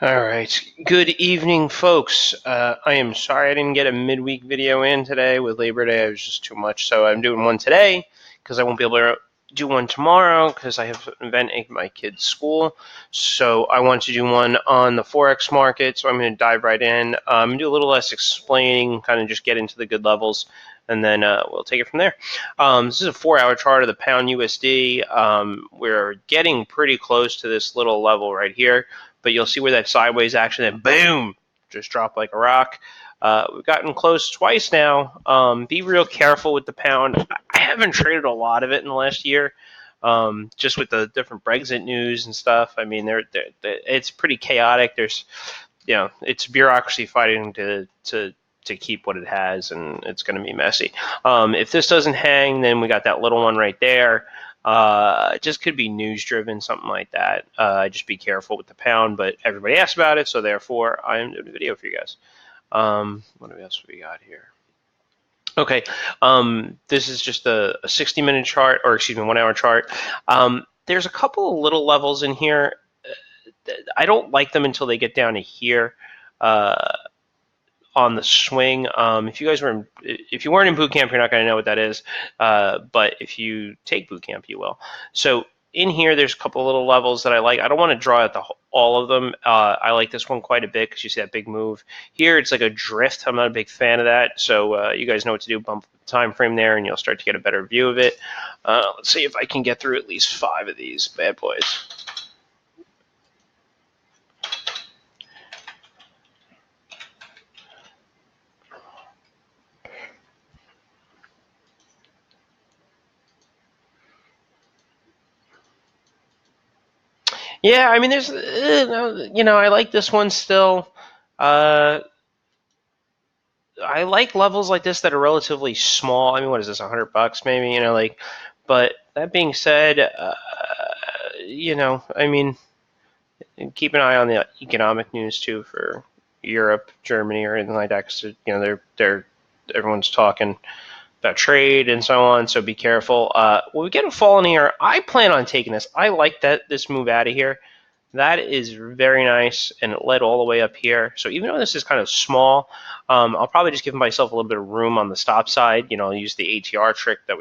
All right. Good evening, folks. I am sorry I didn't get a midweek video in today with Labor Day. It was just too much. So I'm doing one today because I won't be able to do one tomorrow because I have an event at my kid's school. So I want to do one on the Forex market. So I'm going to dive right in. Do a little less explaining, kind of just get into the good levels, and then we'll take it from there. This is a 4-hour chart of the pound USD. We're getting pretty close to this little level right here. But you'll see where that sideways action and boom, just dropped like a rock. We've gotten close twice now. Be real careful with the pound. I haven't traded a lot of it in the last year, just with the different Brexit news and stuff. I mean, it's pretty chaotic. There's, it's bureaucracy fighting to keep what it has, and it's going to be messy. If this doesn't hang, then we got that little one right there. It just could be news driven, something like that. Just be careful with the pound, but everybody asked about it, so therefore I am doing a video for you guys. What else we got here? Okay, this is just a 60-minute chart, or excuse me, 1-hour chart. There's a couple of little levels in here. I don't like them until they get down to here. On the swing. If you guys if you weren't in boot camp, you're not going to know what that is. But if you take boot camp, you will. So in here, there's a couple of little levels that I like. I don't want to draw out all of them. I like this one quite a bit because you see that big move. Here, it's like a drift. I'm not a big fan of that. So you guys know what to do. Bump the time frame there, and you'll start to get a better view of it. Let's see if I can get through at least 5 of these bad boys. Yeah, I mean, there's, I like this one still. Uh, I like levels like this that are relatively small. I mean, what is this, $100 maybe? But that being said, I mean, keep an eye on the economic news too for Europe, Germany, or anything like that, because they're everyone's talking about trade and so on. So be careful. When we get a fall in here, I plan on taking this. I like this move out of here. That is very nice, and it led all the way up here. So even though this is kind of small, I'll probably just give myself a little bit of room on the stop side. I'll use the ATR trick that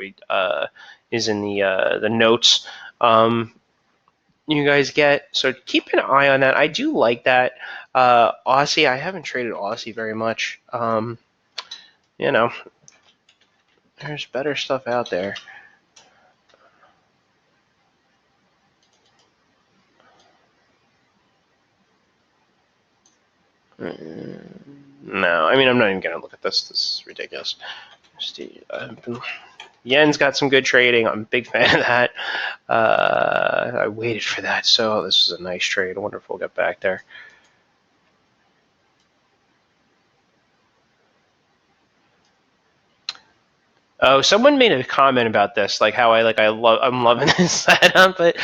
is in the notes you guys get. So keep an eye on that. I do like that. Aussie, I haven't traded Aussie very much. There's better stuff out there. No, I mean, I'm not even going to look at this. This is ridiculous. Yen's got some good trading. I'm a big fan of that. I waited for that, so this is a nice trade. I wonder if we'll get back there. Oh, someone made a comment about this, like how I'm loving this setup, but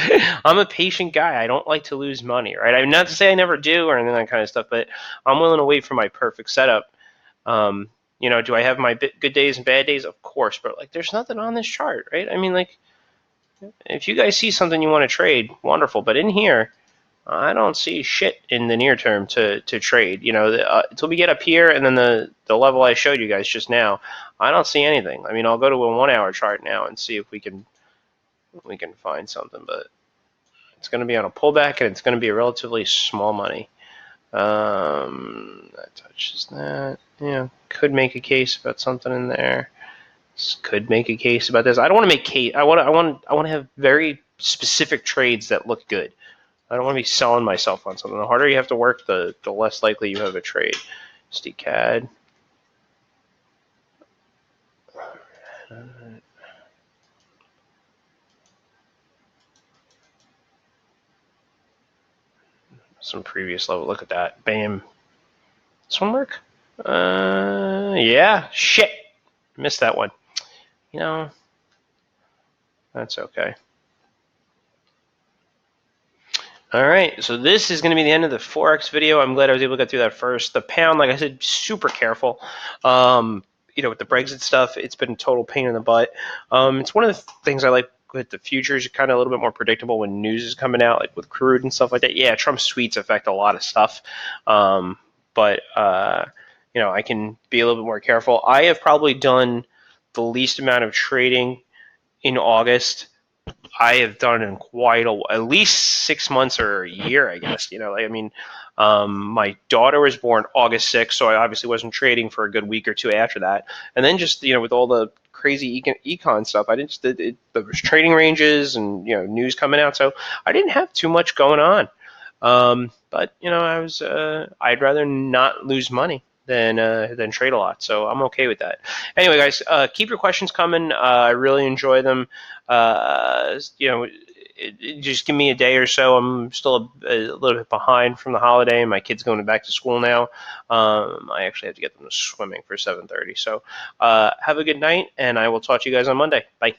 I'm a patient guy. I don't like to lose money, right? I mean, not to say I never do or anything that kind of stuff, but I'm willing to wait for my perfect setup. Do I have my good days and bad days? Of course, but there's nothing on this chart, right? I mean, if you guys see something you want to trade, wonderful. But in here, I don't see shit in the near term to trade. Until we get up here and then the level I showed you guys just now, I don't see anything. I mean, I'll go to a 1-hour chart now and see if we can find something, but it's going to be on a pullback and it's going to be a relatively small money. That touches that. Yeah, could make a case about something in there. Could make a case about this. I don't want to make case. I want to have very specific trades that look good. I don't want to be selling myself on something. The harder you have to work, the less likely you have a trade. SDCAD. Some previous level. Look at that. Bam. This one work? Yeah. Shit. Missed that one. That's okay. All right, so this is going to be the end of the Forex video. I'm glad I was able to get through that first. The pound, like I said, super careful. With the Brexit stuff, it's been a total pain in the butt. It's one of the things I like with the futures are kind of a little bit more predictable when news is coming out, like with crude and stuff like that. Yeah, Trump's tweets affect a lot of stuff, but I can be a little bit more careful. I have probably done the least amount of trading in August I have done in quite at least 6 months or a year, I guess. My daughter was born August 6th, so I obviously wasn't trading for a good week or two after that. And then just with all the crazy econ stuff, I didn't. There was trading ranges and news coming out, so I didn't have too much going on. But I'd rather not lose money than trade a lot, so I'm okay with that. Anyway, guys, keep your questions coming. I really enjoy them. Just give me a day or so. I'm still a little bit behind from the holiday, and my kid's going back to school now. I actually have to get them to swimming for 7:30. So have a good night, and I will talk to you guys on Monday. Bye.